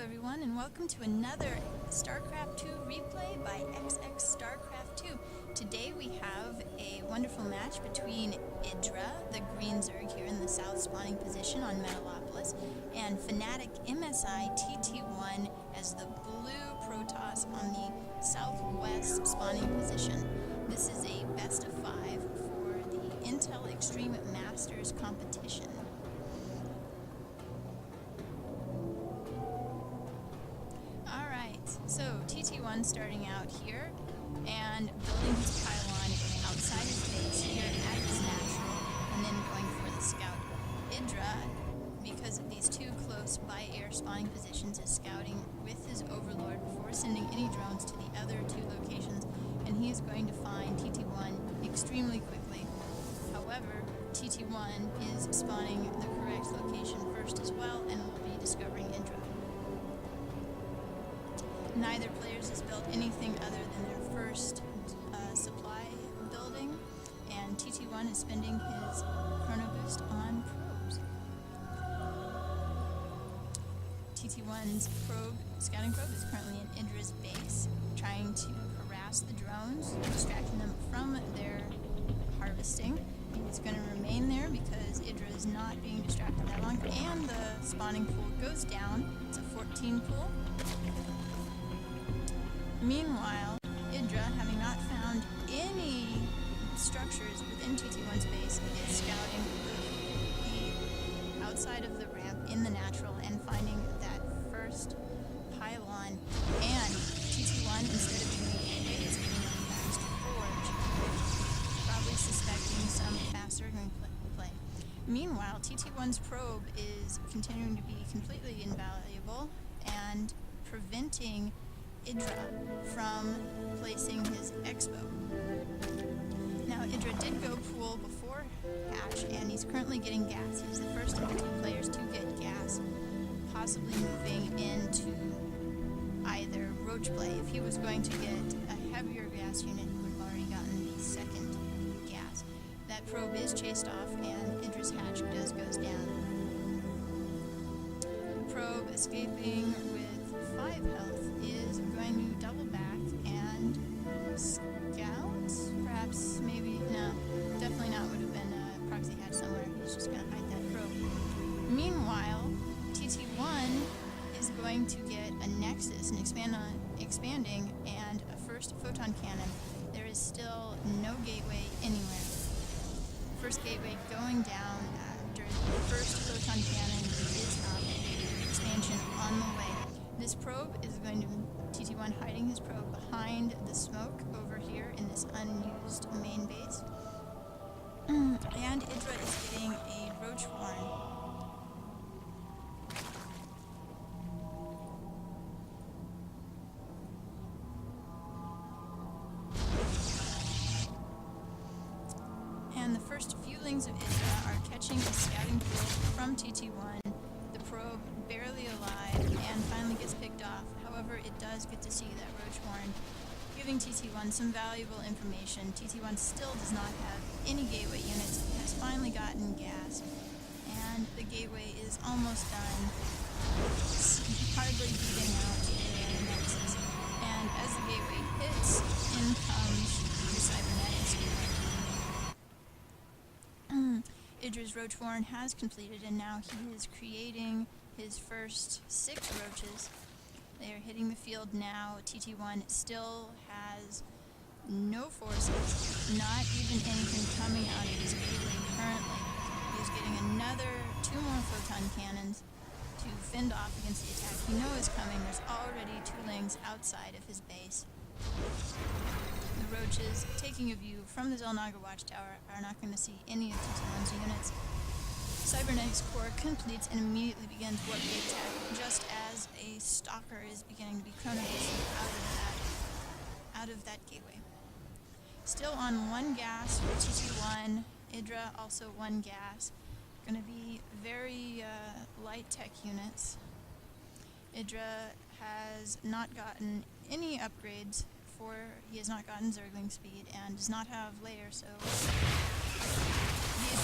everyone, and welcome to another StarCraft 2 replay by StarCraft 2. Today we have a wonderful match between IEGIdrA, the green Zerg here in the south spawning position on Metalopolis, and FnaticMSiTT1 as the blue Protoss on the southwest spawning position. This is a best of 5 for the Intel Extreme Masters competition. So, TT1 starting out here and building his pylon outside his base here at his natural, and then going for the scout. IEGIdrA, because of these two close by-air spawning positions, is scouting with his overlord before sending any drones to the other two locations, and he is going to find TT1 extremely quickly. However, TT1 is spawning the correct location first as well, and will be discovering IEGIdrA. Neither players has built anything other than their first supply building, and TT1 is spending his chrono boost on probes. TT1's scouting probe is currently in IEGIdRA's base, trying to harass the drones, distracting them from their harvesting. It's going to remain there because IEGIdRA is not being distracted that long, and the spawning pool goes down. It's a 14 pool. Meanwhile, IEGIdRA, having not found any structures within TT1's base, is scouting the outside of the ramp in the natural and finding that first pylon. And TT1, instead of doing a gateway, is getting a fast forge, probably suspecting some fast circling play. Meanwhile, TT1's probe is continuing to be completely invaluable and preventing IEGIdRA from placing his expo. Now, IEGIdRA did go pool before hatch, and he's currently getting gas. He's the first of the two players to get gas, possibly moving into either roach play. If he was going to get a heavier gas unit, he would have already gotten the second gas. That probe is chased off, and IEGIdRA's hatch goes down. Probe escaping with 5 health is going to double back and scout? Perhaps, maybe, no, definitely not. Would have been a proxy hatch somewhere. He's just going to hide that probe. Meanwhile, TT1 is going to get a Nexus and expanding and a first photon cannon. There is still no gateway anywhere. First gateway going down after the first photon cannon is up. Expansion on the way. This probe is going to TT1 hiding his probe behind the smoke over here in this unused main base. And IEGIdRA is getting a roach horn. And the first viewlings of IEGIdRA are catching a scouting probe from TT1. The probe barely alive and finally gets picked off. However, it does get to see that roach horn, giving TT1 some valuable information. TT1 still does not have any gateway units, has finally gotten gas, and the gateway is almost done, hardly beating out the Nexus. And as the gateway hits, in comes the cybernetics. IEGIdRA's roach horn has completed, and now he is creating his first 6 roaches. They are hitting the field now. TT1 still has no forces, not even anything coming out of his gateway currently. He's getting another 2 more photon cannons to fend off against the attack he knows is coming. There's already 2 lings outside of his base. The roaches, taking a view from the Zelnaga watchtower, are not going to see any of TT1's units. Cybernetics core completes and immediately begins warp gate attack, just as a stalker is beginning to be chrono boosted out of that gateway. Still on 1 gas for TT1, IEGIdRA also 1 gas. Going to be very light tech units. IEGIdRA has not gotten any upgrades. He has not gotten Zergling speed and does not have layer, so these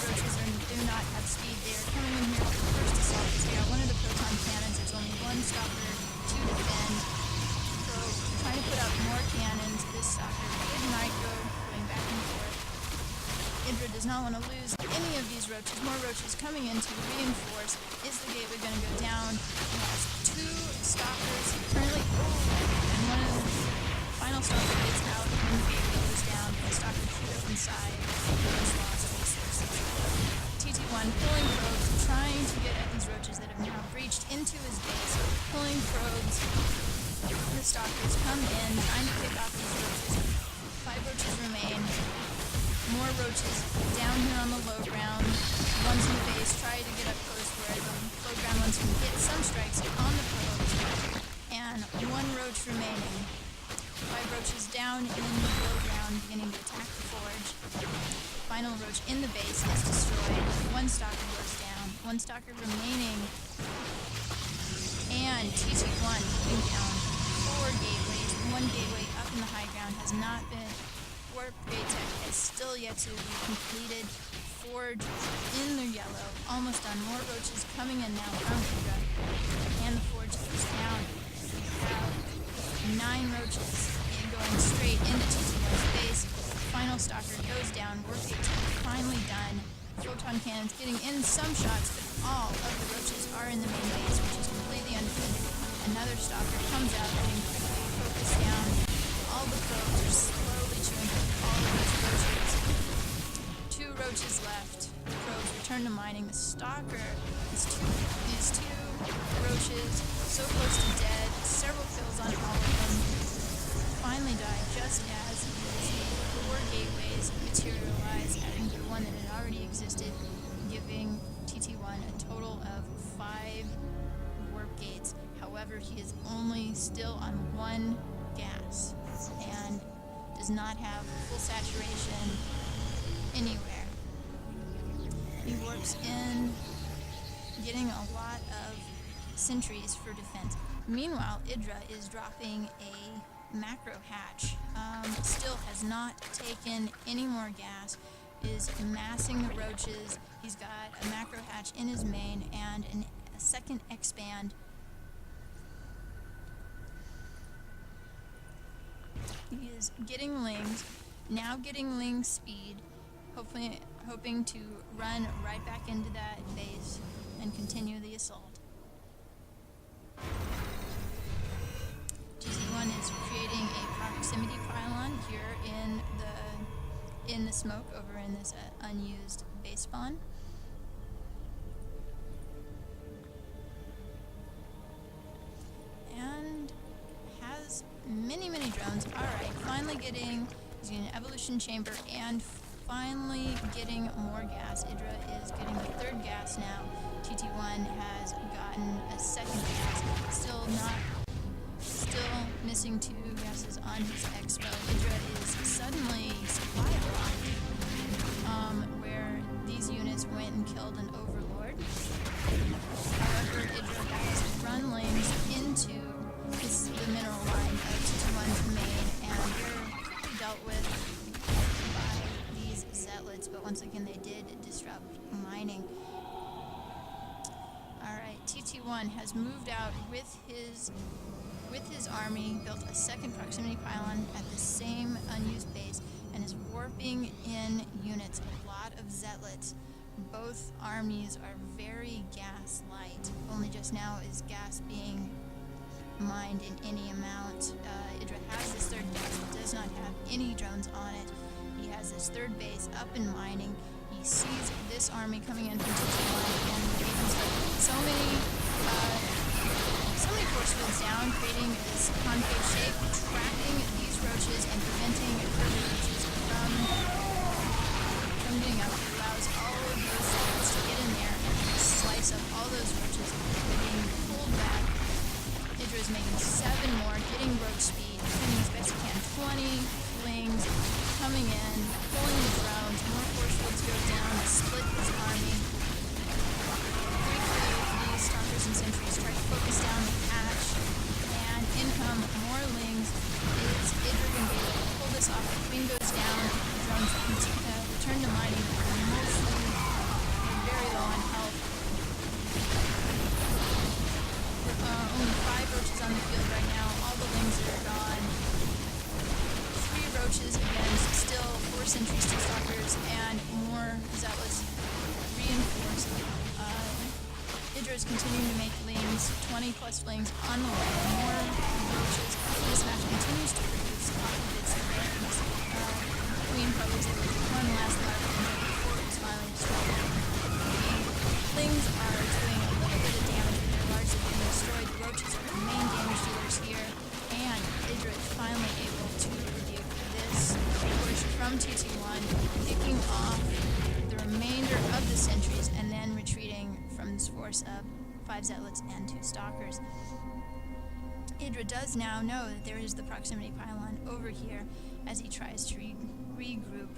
roaches do not have speed. They are coming in here for the first assault. They got one of the proton cannons. There's only 1 stalker cannons. This stalker, good micro, going back and forth. IEGIdrA does not want to lose any of these roaches. More roaches coming in to reinforce. Is the gateway going to go down? He has two stalkers currently. And one of the final stalker gets out and the gateway goes down. The stalker queued up inside. Has lost resources. TT1 pulling probes, trying to get at these roaches that have now breached into his base. Pulling probes. The stalkers come in, trying to pick off these roaches. 5 roaches remain. More roaches down here on the low ground. One's in the base, try to get up close where the low ground ones can get some strikes on the probes. And 1 roach remaining. 5 roaches down in the low ground, beginning to attack the forge. Final roach in the base is destroyed. 1 stalker goes down. 1 stalker remaining. And TT1 putting down 4 gateways. 1 gateway up in the high ground has not been. Warp gate tech is still yet to be completed. Forge in the yellow, almost done. More roaches coming in now from IEGIdrA. And the forge goes down. We have 9 roaches going straight into TT1's base. Final stalker goes down. Warp gate tech finally done. Photon cannons getting in some shots, but all of the roaches are in the main base, which is completely undefended. Another stalker comes out, getting quickly focused down. All the probes are slowly chewing through all of these roaches. 2 roaches left. The probes return to mining. The stalker is these two roaches, so close to dead. Several kills on all of them. Finally die just as these 4 gateways materialize, adding to the one that had already existed, giving TT1 a total of 5 warp gates. However, he is only still on 1 gas and does not have full saturation anywhere. He warps in, getting a lot of sentries for defense. Meanwhile, IEGIdrA is dropping a macro hatch. Still has not taken any more gas, is massing the roaches. He's got a macro hatch in his main and a second expand. He is getting lings, now getting ling speed, hoping to run right back into that base and continue the assault. TT1 is creating a proximity pylon here in the smoke over in this unused base spawn. And has many drones. Alright, finally getting an evolution chamber and finally getting more gas. IEGIdrA is getting the 3rd gas now. TT1 has gotten a 2nd gas. Still missing 2 gases on his expo. IEGIdrA is suddenly supply blocked, where these units went and killed an overlord. However, IEGIdrA has run lanes into the mineral line of TT1's main, and they're quickly dealt with by these zealots, but once again they did disrupt mining. Alright, TT1 has moved out with his army, built a 2nd proximity pylon at the same unused base, and is warping in units. A lot of zealots. Both armies are very gas light. Only just now is gas being mined in any amount. IEGIdrA has this 3rd gas, but does not have any drones on it. He has his 3rd base up and mining. He sees this army coming in from TT1 and leaves so many force fields down, creating this concave shape, trapping these roaches and preventing further roaches from getting up. It allows all of those zealots to get in there and slice up all those roaches. They're being pulled back. IEGIdrA is making 7 more, getting roach speed, defending as best he can. 20 lings coming in, pulling the drones, more force fields go down, split his army. Quickly, these stalkers and sentries try to focus down the hatch, and in come more lings. Is IEGIdrA going to be able to pull this off? The queen goes down, the drones return to mining, mostly they're very low on health. Only 5 roaches on the field right now. All the lings are gone. sentries, 2 stalkers, and more zealots reinforced. IEGIdrA is continuing to make flings, 20 plus flings on the way. More roaches. This match continues to produce off of its legs. Queen probably was able to get one last larva before it was finally destroyed. The flings are doing a little bit of damage, but they're largely being destroyed. The roaches are the main damage dealers here, and IEGIdrA is finally able to rebuke this push from TT1, picking off the remainder of the sentries and then retreating from this force of 5 zealots and 2 stalkers. IEGIdrA does now know that there is the proximity pylon over here as he tries to regroup.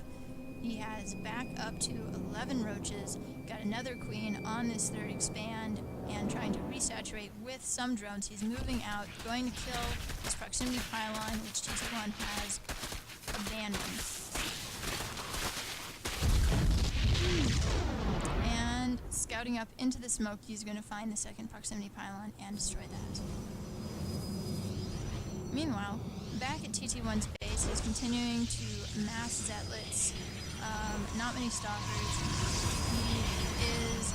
He has back up to 11 roaches, got another queen on this 3rd expand, and trying to resaturate with some drones. He's moving out, going to kill this proximity pylon, which TT1 has abandoned. And scouting up into the smoke, he's going to find the 2nd proximity pylon and destroy that. Meanwhile, back at TT1's base, he's continuing to mass zealots. Not many stalkers. He is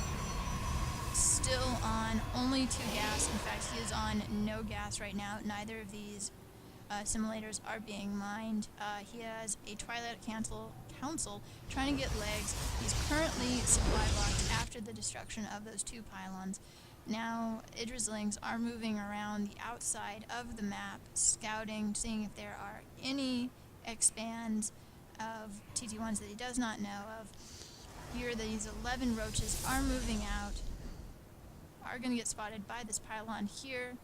still on only 2 gas. In fact, he is on no gas right now. Neither of these simulators are being mined. He has a Twilight Council trying to get legs. He's currently supply locked after the destruction of those 2 pylons. Now, IEGIdRA's lings are moving around the outside of the map, scouting, seeing if there are any expands of TT1s that he does not know of. Here, these 11 roaches are moving out, are going to get spotted by this pylon here.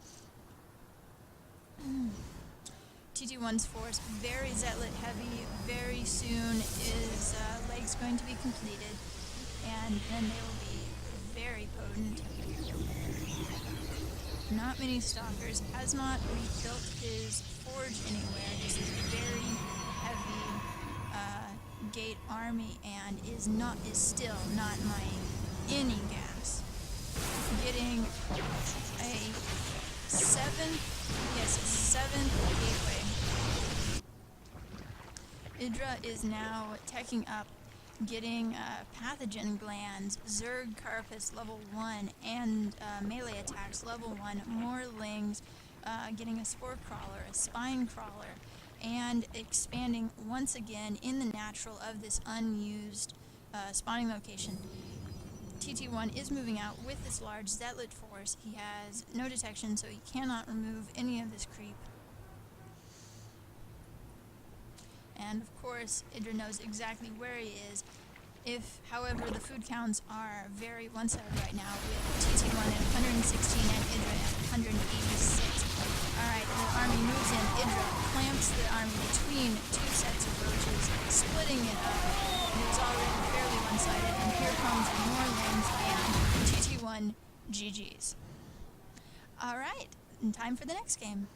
TT1's force, very zealot heavy. Very soon is legs going to be completed, and then they will be very potent. Not many stalkers. Has not rebuilt his forge anywhere. This is very heavy gate army, and is still not mining any gas. Getting a 7th gateway. IEGIdrA is now teching up, getting pathogen glands, Zerg Carapace level 1, and melee attacks level 1, more lings, getting a spore crawler, a spine crawler, and expanding once again in the natural of this unused spawning location. TT1 is moving out with this large zealot force. He has no detection, so he cannot remove any of this creep. And of course, IEGIdrA knows exactly where he is. If, however, the food counts are very one-sided right now, with TT1 at 116 and IEGIdrA at 186. Alright, the army moves in. IEGIdrA clamps the army between 2 sets of roaches, splitting it up. It was already fairly one-sided, and here comes more lings, and TT1 GG's. Alright, time for the next game.